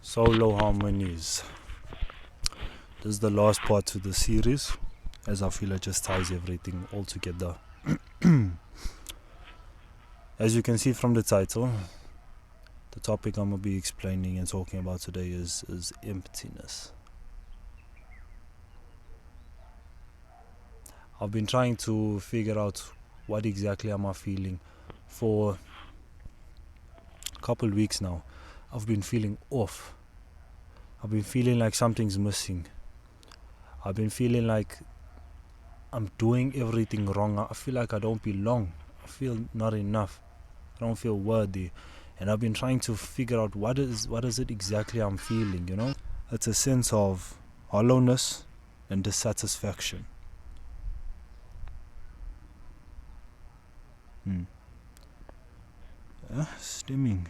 Solo.harmonies. This is the last part to the series, as I feel it just ties everything all together. As you can see from the title, the topic I'm going to be explaining and talking about today is emptiness. I've been trying to figure out what exactly am I feeling for a couple weeks now. I've been feeling off. I've been feeling like something's missing. I've been feeling like I'm doing everything wrong. I feel like I don't belong. I feel not enough. I don't feel worthy. And I've been trying to figure out what is it exactly I'm feeling, you know? It's a sense of hollowness and dissatisfaction. Stimming.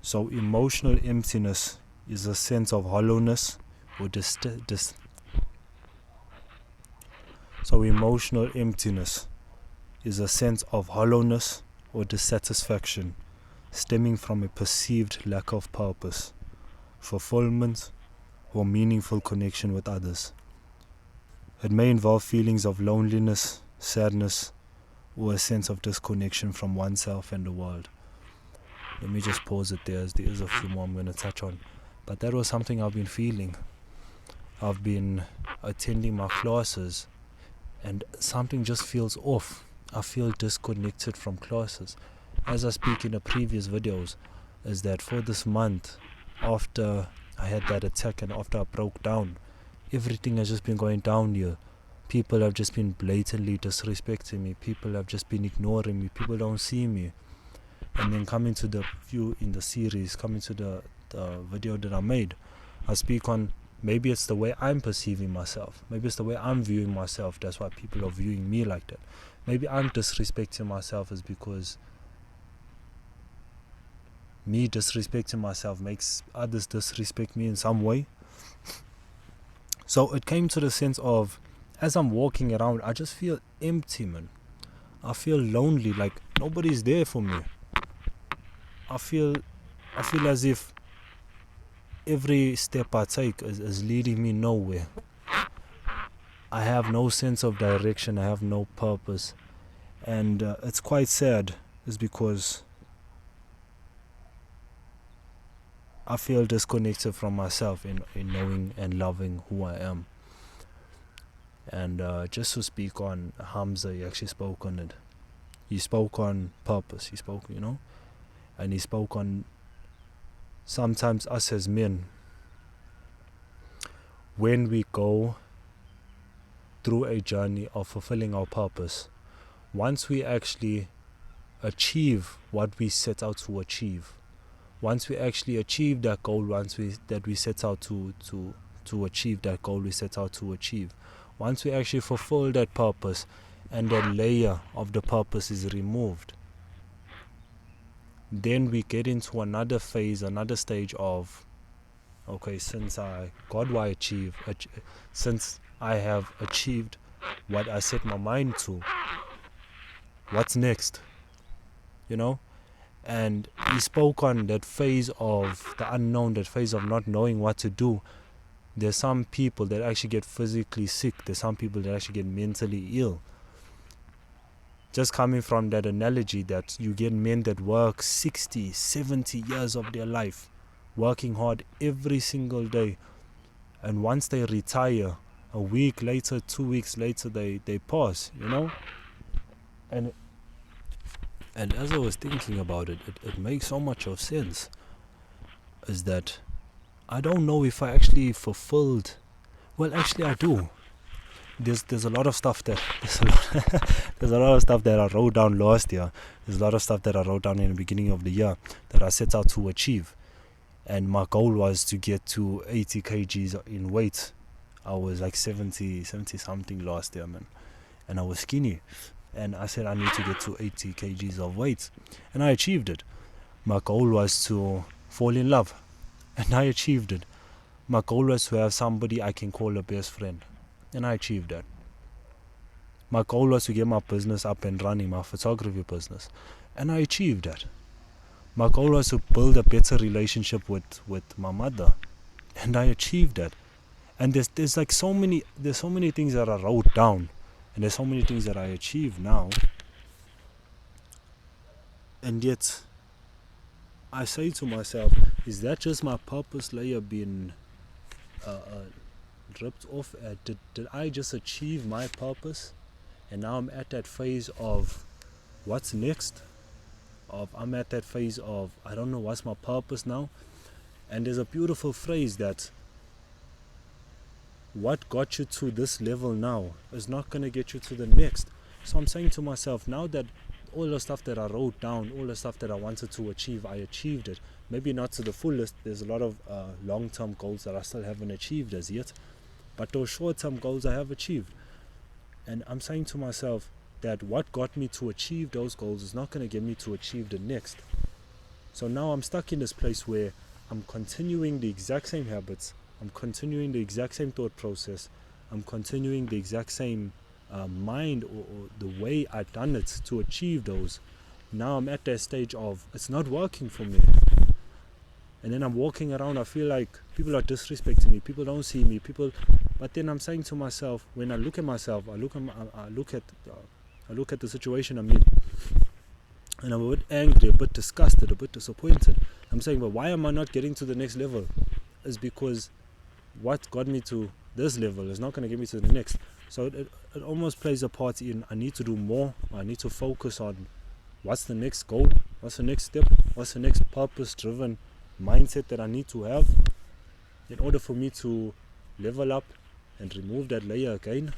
So emotional emptiness is a sense of hollowness or So emotional emptiness is a sense of hollowness or dissatisfaction stemming from a perceived lack of purpose, fulfillment, or meaningful connection with others. It may involve feelings of loneliness, sadness, or a sense of disconnection from oneself and the world. Let me just pause it there, as there is a few more I'm going to touch on. But that was something I've been feeling. I've been attending my classes and something just feels off. I feel disconnected from classes. As I speak in the previous videos, is that for this month, after I had that attack and after I broke down, everything has just been going downhill. People have just been blatantly disrespecting me. People have just been ignoring me. People don't see me. And then coming to the view in the series, coming to the video that I made, I speak on maybe it's the way I'm perceiving myself. Maybe it's the way I'm viewing myself. That's why people are viewing me like that. Maybe I'm disrespecting myself is because me disrespecting myself makes others disrespect me in some way. So it came to the sense of, as I'm walking around, I just feel empty, man. I feel lonely, like nobody's there for me. I feel as if every step I take is leading me nowhere. I have no sense of direction. I have no purpose. And it's quite sad, is because I feel disconnected from myself in knowing and loving who I am. And just to speak on Hamza, he actually spoke on it. He spoke on purpose. He spoke, and he spoke on sometimes us as men, when we go through a journey of fulfilling our purpose, once we actually achieve what we set out to achieve, once we actually achieve that goal, once we set out to achieve that goal we set out to achieve, once we actually fulfill that purpose and that layer of the purpose is removed, then we get into another phase, another stage of, okay, since I got what I achieved, since I have achieved what I set my mind to, what's next? And he spoke on that phase of the unknown, that phase of not knowing what to do. There's some people that actually get physically sick. There's some people that actually get mentally ill. Just coming from that analogy that you get men that work 60, 70 years of their life, working hard every single day. And once they retire, a week later, 2 weeks later, they pass, And as I was thinking about it, it makes so much of sense. Is that I don't know if I actually fulfilled. Well, actually I do. There's a lot of stuff that there's a lot of stuff that I wrote down last year. There's a lot of stuff that I wrote down in the beginning of the year that I set out to achieve. And my goal was to get to 80 kgs in weight. I was like 70 something last year, man. And I was skinny. And I said I need to get to 80 kgs of weight. And I achieved it. My goal was to fall in love. And I achieved it. My goal was to have somebody I can call a best friend. And I achieved that. My goal was to get my business up and running, my photography business. And I achieved that. My goal was to build a better relationship with my mother, and I achieved that. And there's like so many things that I wrote down, and there's so many things that I achieved now, and yet I say to myself, is that just my purpose layer being ripped off? Did I just achieve my purpose, and now I'm at that phase of what's next? I'm at that phase of I don't know what's my purpose now. And there's a beautiful phrase that what got you to this level now is not going to get you to the next. So I'm saying to myself, now that all the stuff that I wrote down, all the stuff that I wanted to achieve, I achieved it. Maybe not to the fullest. There's a lot of long-term goals that I still haven't achieved as yet, but those short-term goals I have achieved. And I'm saying to myself that what got me to achieve those goals is not going to get me to achieve the next. So now I'm stuck in this place where I'm continuing the exact same habits, I'm continuing the exact same thought process, I'm continuing the exact same mind or the way I've done it to achieve those. Now I'm at that stage of it's not working for me. And then I'm walking around, I feel like people are disrespecting me, people don't see me, but then I'm saying to myself, when I look at myself, I look at the situation I'm in, and I'm a bit angry, a bit disgusted, a bit disappointed. I'm saying, but why am I not getting to the next level? It's because what got me to this level is not going to get me to the next. So it almost plays a part in I need to do more. I need to focus on what's the next goal, what's the next step, what's the next purpose-driven mindset that I need to have in order for me to level up and remove that layer again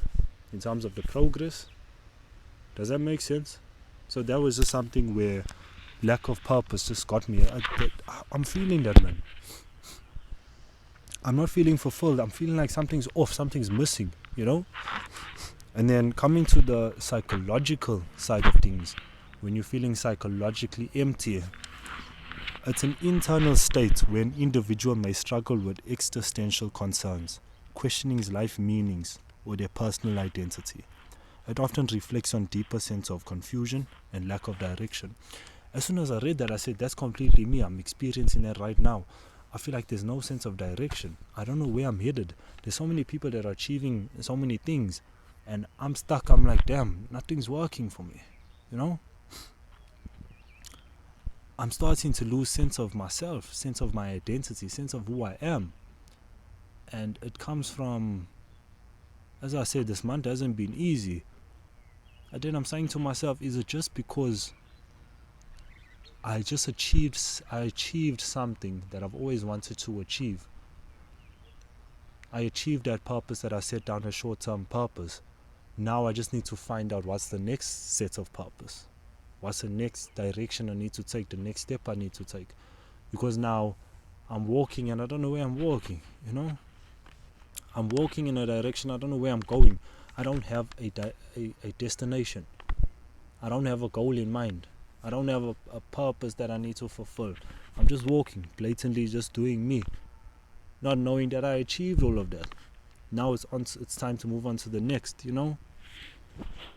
in terms of the progress. Does that make sense? So that was just something where lack of purpose just got me. I'm feeling that, man. I'm not feeling fulfilled. I'm feeling like something's off, something's missing, you know? And then coming to the psychological side of things, when you're feeling psychologically empty, it's an internal state where an individual may struggle with existential concerns, questioning his life meanings or their personal identity. It often reflects on deeper sense of confusion and lack of direction. As soon as I read that, I said, that's completely me. I'm experiencing that right now. I feel like there's no sense of direction. I don't know where I'm headed. There's so many people that are achieving so many things, and I'm stuck. I'm like, damn, nothing's working for me, you know? I'm starting to lose sense of myself, sense of my identity, sense of who I am. And it comes from, as I said, this month hasn't been easy. And then I'm saying to myself, is it just because I achieved something that I've always wanted to achieve? I achieved that purpose that I set down as short-term purpose. Now I just need to find out what's the next set of purpose. What's the next direction I need to take, the next step I need to take. Because now I'm walking and I don't know where I'm walking, you know? I'm walking in a direction, I don't know where I'm going. I don't have a destination. I don't have a goal in mind. I don't have a purpose that I need to fulfill. I'm just walking, blatantly just doing me, not knowing that I achieved all of that. Now it's time to move on to the next, you know?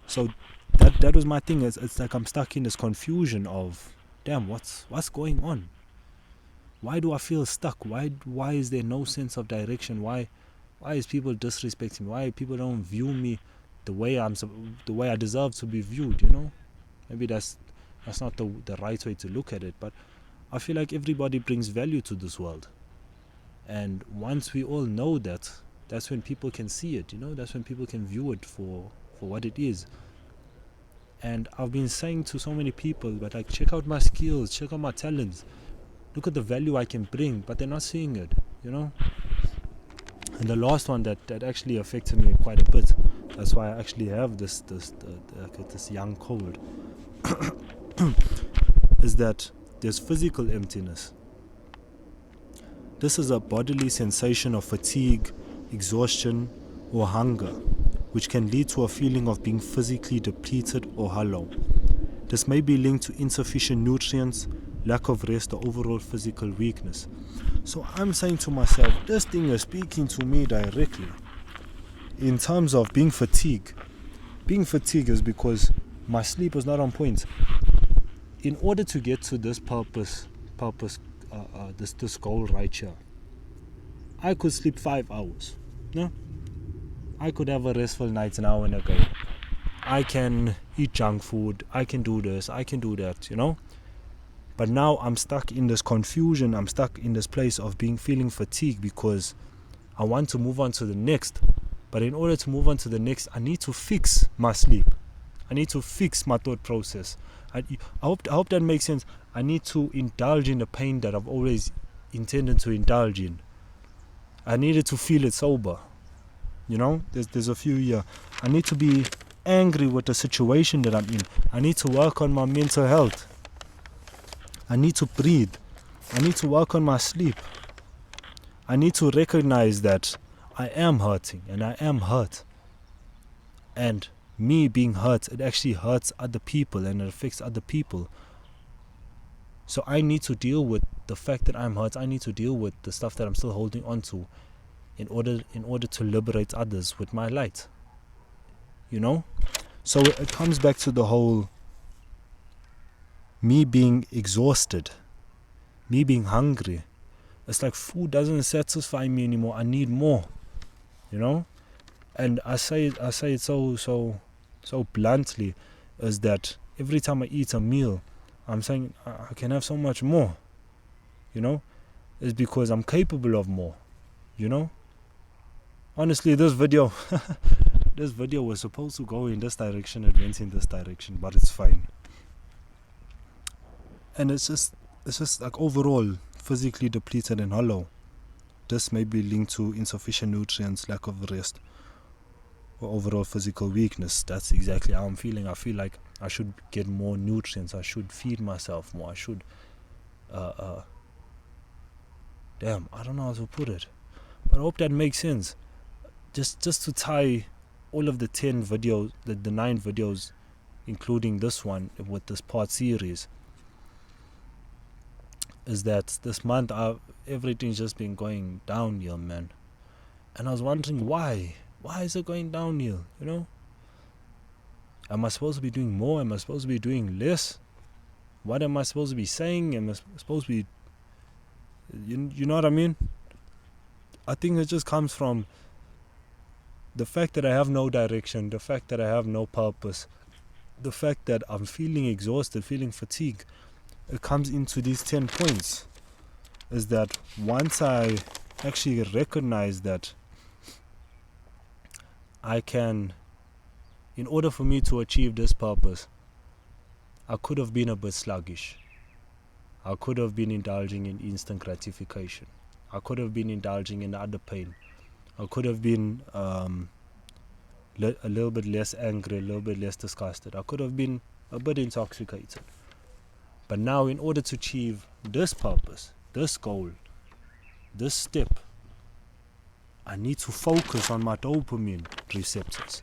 So that was my thing. It's like I'm stuck in this confusion of, damn, what's going on? Why do I feel stuck? Why is there no sense of direction? Why is people disrespecting me? Why people don't view me the way I deserve to be viewed, you know? Maybe that's not the right way to look at it, but I feel like everybody brings value to this world. And once we all know that, that's when people can see it, you know? That's when people can view it for what it is. And I've been saying to so many people, but like, check out my skills, check out my talents, look at the value I can bring, but they're not seeing it, you know? And the last one that actually affected me quite a bit, that's why I actually have this young cold, is that there's physical emptiness. This is a bodily sensation of fatigue, exhaustion, or hunger, which can lead to a feeling of being physically depleted or hollow. This may be linked to insufficient nutrients, lack of rest, or overall physical weakness. So I'm saying to myself, this thing is speaking to me directly. In terms of being fatigued is because my sleep was not on point. in order to get to this this goal right here, I could sleep 5 hours. No? I could have a restful night now and again. I can eat junk food. I can do this. I can do that, But now I'm stuck in this confusion. I'm stuck in this place of feeling fatigued because I want to move on to the next. But in order to move on to the next, I need to fix my sleep. I need to fix my thought process. I hope that makes sense. I need to indulge in the pain that I've always intended to indulge in. I needed to feel it sober. There's a few here. I need to be angry with the situation that I'm in. I need to work on my mental health. I need to breathe. I need to work on my sleep. I need to recognize that I am hurting and I am hurt. And me being hurt, it actually hurts other people and it affects other people. So I need to deal with the fact that I'm hurt. I need to deal with the stuff that I'm still holding on to in order to liberate others with my light. So it comes back to the whole me being exhausted, me being hungry. It's like food doesn't satisfy me anymore. I need more, And I say it so bluntly, is that every time I eat a meal, I'm saying I can have so much more, It's because I'm capable of more, Honestly, this video was supposed to go in this direction. It went in this direction, but it's fine. And it's just like overall physically depleted and hollow. This may be linked to insufficient nutrients, lack of rest, or overall physical weakness. That's exactly how I'm feeling. I feel like I should get more nutrients. I should feed myself more. I should I don't know how to put it, but I hope that makes sense. Just to tie all of the 10 videos, the 9 videos, including this one with this part series, is that this month everything's just been going downhill, man. And I was wondering why is it going downhill, Am I supposed to be doing more? Am I supposed to be doing less? What am I supposed to be saying? Am I supposed to be, you know what I mean? I think it just comes from the fact that I have no direction, the fact that I have no purpose, the fact that I'm feeling exhausted, feeling fatigued. It comes into these 10 points. Is that once I actually recognize that I can, in order for me to achieve this purpose, I could have been a bit sluggish. I could have been indulging in instant gratification. I could have been indulging in other pain. I could have been a little bit less angry, a little bit less disgusted. I could have been a bit intoxicated. But now, in order to achieve this purpose, this goal, this step, I need to focus on my dopamine receptors.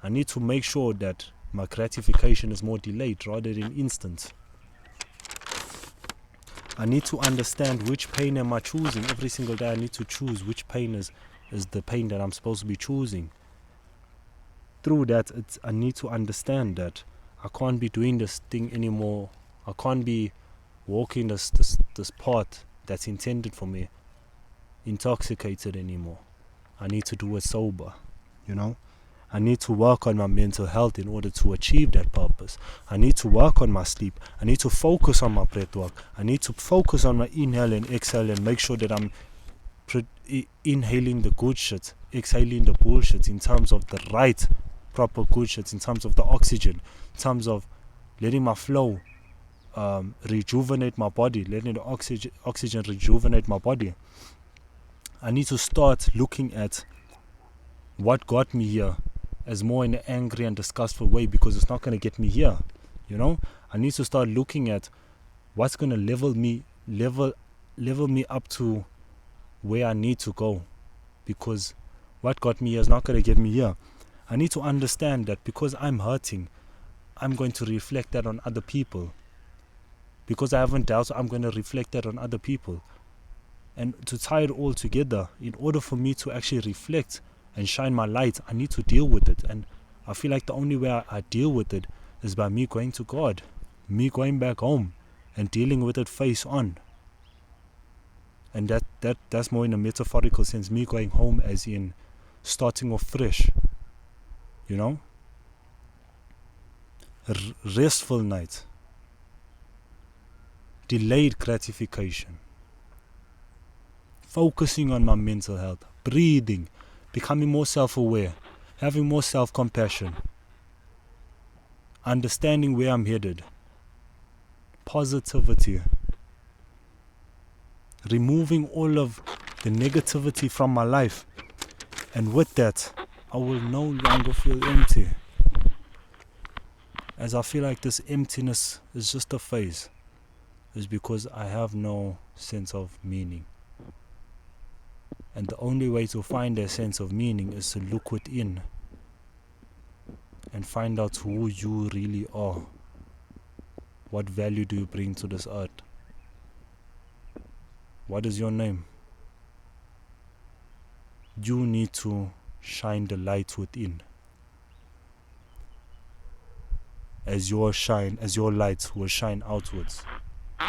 I need to make sure that my gratification is more delayed rather than instant. I need to understand which pain am I choosing. Every single day I need to choose which pain is the pain that I'm supposed to be choosing. Through that, I need to understand that I can't be doing this thing anymore. I can't be walking this path that's intended for me intoxicated anymore. I need to do it sober, I need to work on my mental health in order to achieve that purpose. I need to work on my sleep. I need to focus on my breath work. I need to focus on my inhale and exhale and make sure that I'm inhaling the good shit, exhaling the bullshit in terms of the right, proper good shit, in terms of the oxygen, in terms of letting my flow rejuvenate my body, letting the oxygen rejuvenate my body. I need to start looking at what got me here as more in an angry and disgustful way, because it's not going to get me here. I need to start looking at what's going to level me up to where I need to go, because what got me here is not going to get me here. I need to understand that because I'm hurting, I'm going to reflect that on other people. Because I haven't dealt, I'm going to reflect that on other people. And to tie it all together, in order for me to actually reflect and shine my light, I need to deal with it. And I feel like the only way I deal with it is by me going to God, me going back home and dealing with it face on. And that's more in a metaphorical sense, me going home as in starting off fresh, you know? Restful night, delayed gratification, focusing on my mental health, breathing, becoming more self-aware, having more self-compassion, understanding where I'm headed, positivity, removing all of the negativity from my life. And with that, I will no longer feel empty, as I feel like this emptiness is just a phase. Is because I have no sense of meaning. And the only way to find a sense of meaning is to look within and find out who you really are. What value do you bring to this earth? What is your name? You need to shine the light within. As your light will shine outwards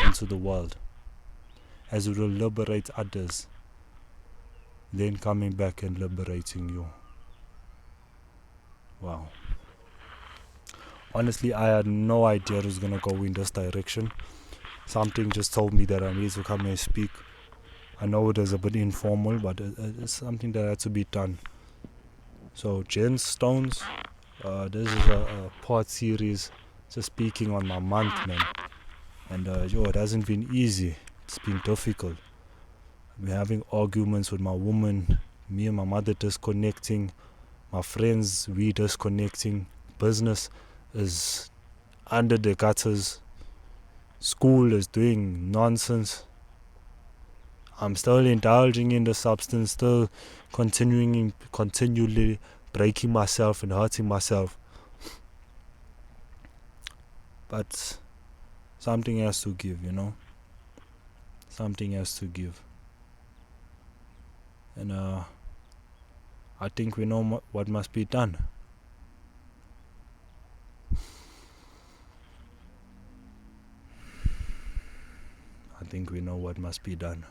into the world, as it will liberate others, then coming back and liberating you. Wow. Honestly, I had no idea it was going to go in this direction. Something just told me that I need to come and speak. I know it is a bit informal, but it's something that had to be done. So, Jen's Stones, this is a part series just speaking on my month, man. And it hasn't been easy. It's been difficult. I've been having arguments with my woman, me and my mother disconnecting, my friends, we disconnecting, business is under the gutters, school is doing nonsense, I'm still indulging in the substance, still continually breaking myself and hurting myself. But something has to give, you know. Something has to give. And I think we know what must be done. I think we know what must be done.